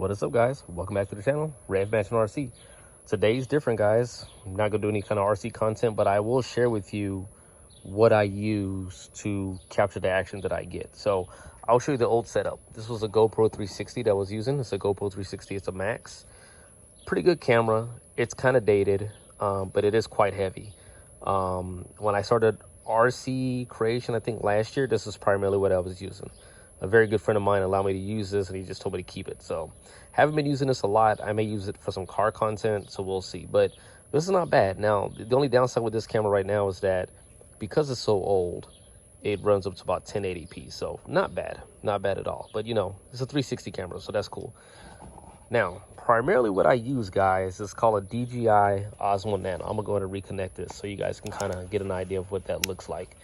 What is up, guys? Welcome back to the channel, Red Mansion RC. Today's different, guys. I'm not gonna do any kind of RC content, but I will share with you what I use to capture the action that I get. So I'll show you the old setup. This was a GoPro 360 that I was using. It's a GoPro 360. It's a Max. Pretty good camera. It's kind of dated, but it is quite heavy. When I started RC creation, I think last year, this is primarily what I was using. A very good friend of mine allowed me to use this, and he just told me to keep it. So haven't been using this a lot. I may use it for some car content, so we'll see. But this is not bad. Now, the only downside with this camera right now is that because it's so old, it runs up to about 1080p. So not bad at all. But you know, it's a 360 camera, so that's cool. Now, primarily what I use, guys, is called a DJI Osmo Nano. I'm gonna go ahead and reconnect this so you guys can kind of get an idea of what that looks like.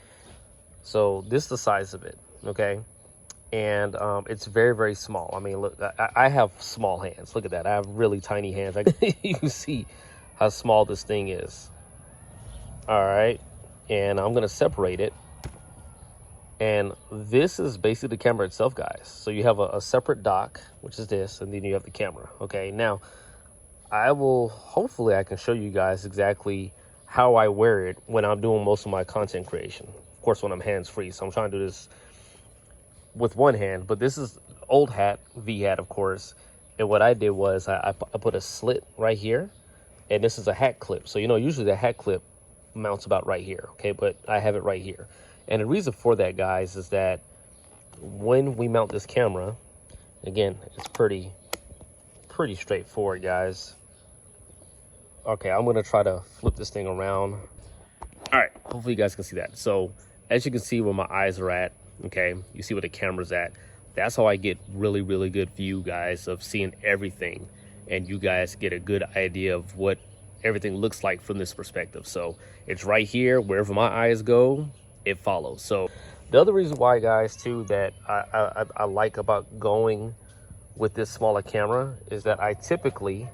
So this is the size of it, okay? And it's very, very small. I mean, look, I have small hands. Look at that. I have really tiny hands. You can see how small this thing is. All right. And I'm going to separate it. And this is basically the camera itself, guys. So you have a separate dock, which is this, and then you have the camera. Okay. Now, hopefully I can show you guys exactly how I wear it when I'm doing most of my content creation. Of course, when I'm hands-free. So I'm trying to do this with one hand, but this is old hat, V hat, of course. And what I did was I put a slit right here, and this is a hat clip. So, you know, usually the hat clip mounts about right here, okay? But I have it right here. And the reason for that, guys, is that when we mount this camera, again, it's pretty straightforward, guys. Okay, I'm gonna try to flip this thing around. All right, hopefully you guys can see that. So as you can see where my eyes are at, okay, you see where the camera's at. That's how I get really good view, guys, of seeing everything, and you guys get a good idea of what everything looks like from this perspective. So it's right here. Wherever my eyes go, it follows. So the other reason why, guys, too, that I like about going with this smaller camera is that I typically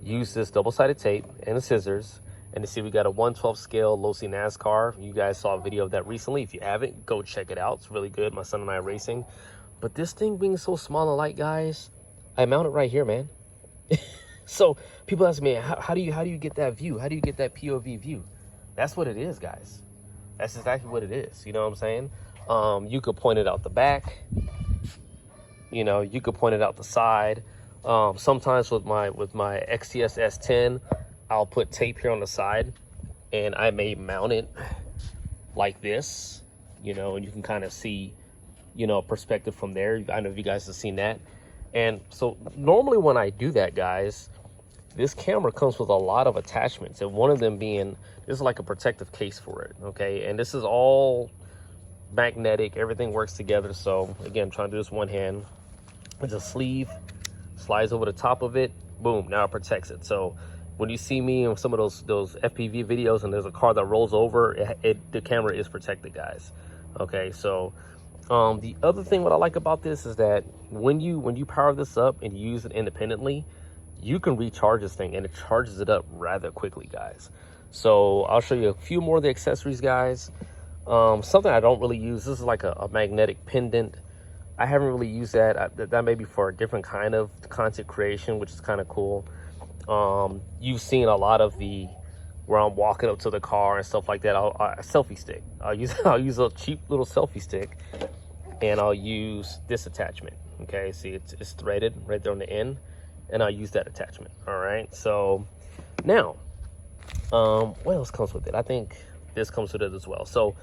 use this double-sided tape and the scissors. And to see, we got a 1/12 scale Losi NASCAR. You guys saw a video of that recently. If you haven't, go check it out. It's really good. My son and I are racing. But this thing being so small and light, guys, I mount it right here, man. So people ask me, how do you get that view? How do you get that POV view? That's what it is, guys. That's exactly what it is. You know what I'm saying? You could point it out the back. You know, you could point it out the side. Sometimes with my XTS S10, I'll put tape here on the side, and I may mount it like this, you know, and you can kind of see, you know, perspective from there. I know if you guys have seen that. And so normally when I do that, guys, this camera comes with a lot of attachments, and one of them being, this is like a protective case for it, okay? And this is all magnetic. Everything works together. So again, I'm trying to do this one hand. It's a sleeve, slides over the top of it, boom, now it protects it. So when you see me in some of those FPV videos and there's a car that rolls over, the camera is protected, guys. Okay, so the other thing what I like about this is that when you power this up and you use it independently, you can recharge this thing, and it charges it up rather quickly, guys. So I'll show you a few more of the accessories, guys. Something I don't really use, this is like a magnetic pendant. I haven't really used that. That may be for a different kind of content creation, which is kind of cool. You've seen a lot of where I'm walking up to the car and stuff like that. A selfie stick. I'll use a cheap little selfie stick, and I'll use this attachment. Okay, see, it's threaded right there on the end, and I'll use that attachment. All right. So now, what else comes with it? I think this comes with it as well. So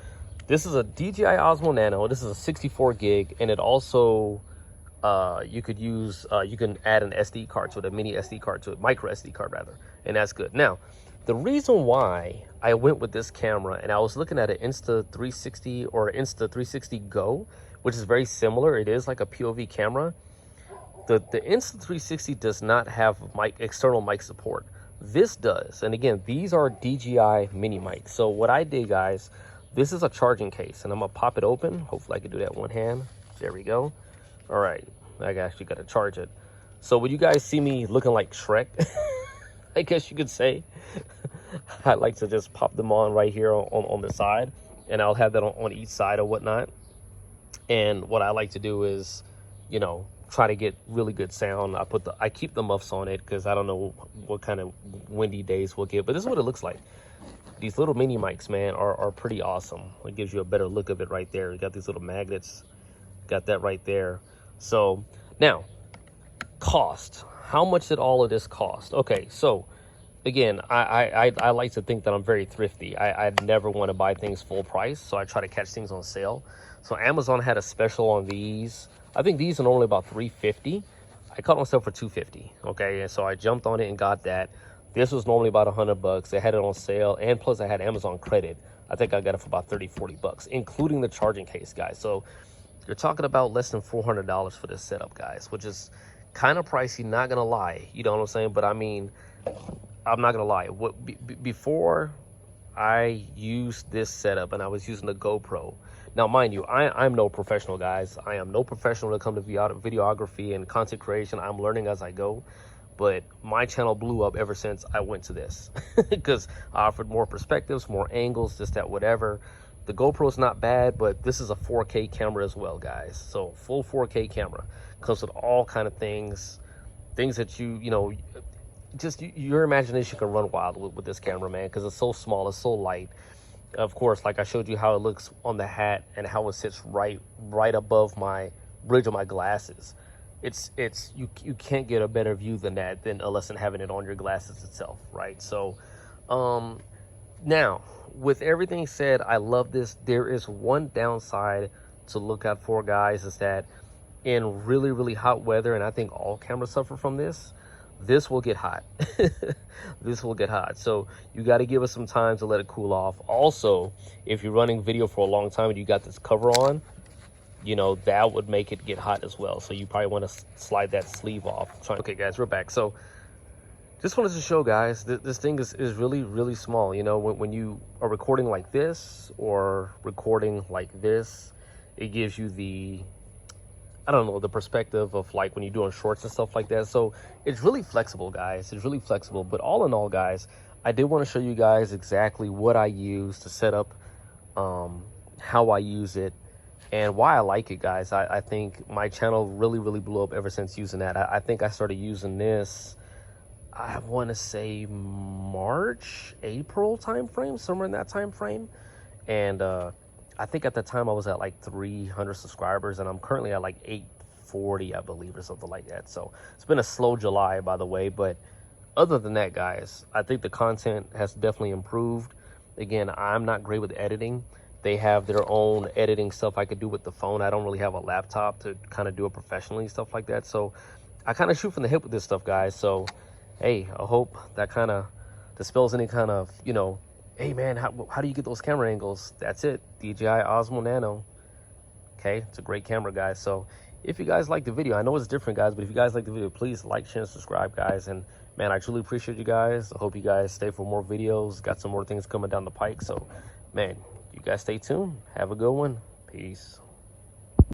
this is a DJI Osmo Nano. This is a 64 gig, and it also you can add an SD card to it, a mini SD card to it, micro SD card rather, and that's good. Now, the reason why I went with this camera, and I was looking at an Insta360 or Insta360 Go, which is very similar. It is like a POV camera. The Insta360 does not have external mic support. This does, and again, these are DJI mini mics. So what I did, guys, this is a charging case, and I'm gonna pop it open. Hopefully I can do that one hand. There we go. All right, I actually got to charge it. So when you guys see me looking like Shrek, I guess you could say, I like to just pop them on right here on the side, and I'll have that on each side or whatnot. And what I like to do is, you know, try to get really good sound. I keep the muffs on it because I don't know what kind of windy days we'll get, but this is what it looks like. These little mini mics, man, are pretty awesome. It gives you a better look of it right there. You got these little magnets, got that right there. So now, cost. How much did all of this cost? Okay, so again, I like to think that I'm very thrifty. I never want to buy things full price, so I try to catch things on sale. So Amazon had a special on these. I think these are normally about $350. I caught myself for $250. Okay, and so I jumped on it and got that. This was normally about $100. They had it on sale, and plus I had Amazon credit. I think I got it for about $30-40, including the charging case, guys. So you're talking about less than $400 for this setup, guys, which is kind of pricey, not gonna lie. You know what I'm saying? But I mean, I'm not gonna lie. Before I used this setup and I was using the GoPro. Now, mind you, I'm no professional, guys. I am no professional when it comes to videography and content creation. I'm learning as I go. But my channel blew up ever since I went to this because I offered more perspectives, more angles, this, that, whatever. The GoPro is not bad, but this is a 4K camera as well, guys. So full 4K camera comes with all kind of things that you know, just your imagination can run wild with this camera, man, because it's so small, it's so light. Of course, like I showed you how it looks on the hat and how it sits right above my bridge of my glasses. You can't get a better view than that unless having it on your glasses itself, right? So now with everything said, I love this. There is one downside to look out for, guys, is that in really hot weather, and I think all cameras suffer from this will get hot. This will get hot, so you got to give it some time to let it cool off. Also, if you're running video for a long time and you got this cover on, you know, that would make it get hot as well. So you probably want to slide that sleeve off. Okay, guys, we're back. So just wanted to show, guys, this thing is really small. You know, when you are recording like this or recording like this, it gives you the, I don't know, the perspective of like when you're doing shorts and stuff like that. So it's really flexible, guys. It's really flexible. But all in all, guys, I did want to show you guys exactly what I use to set up, how I use it, and why I like it, guys. I think my channel really blew up ever since using that. I think I started using this, I want to say March, April time frame, somewhere in that time frame. And I think at the time I was at like 300 subscribers, and I'm currently at like 840, I believe, or something like that. So it's been a slow July, by the way. But other than that, guys, I think the content has definitely improved. Again, I'm not great with editing. They have their own editing stuff I could do with the phone. I don't really have a laptop to kind of do it professionally, stuff like that. So I kind of shoot from the hip with this stuff, guys. So, hey, I hope that kind of dispels any kind of, you know, hey, man, how do you get those camera angles? That's it. DJI Osmo Nano. Okay, it's a great camera, guys. So if you guys like the video, I know it's different, guys, but if you guys like the video, please like, share, and subscribe, guys. And, man, I truly appreciate you guys. I hope you guys stay for more videos. Got some more things coming down the pike. So, man, you guys stay tuned. Have a good one. Peace.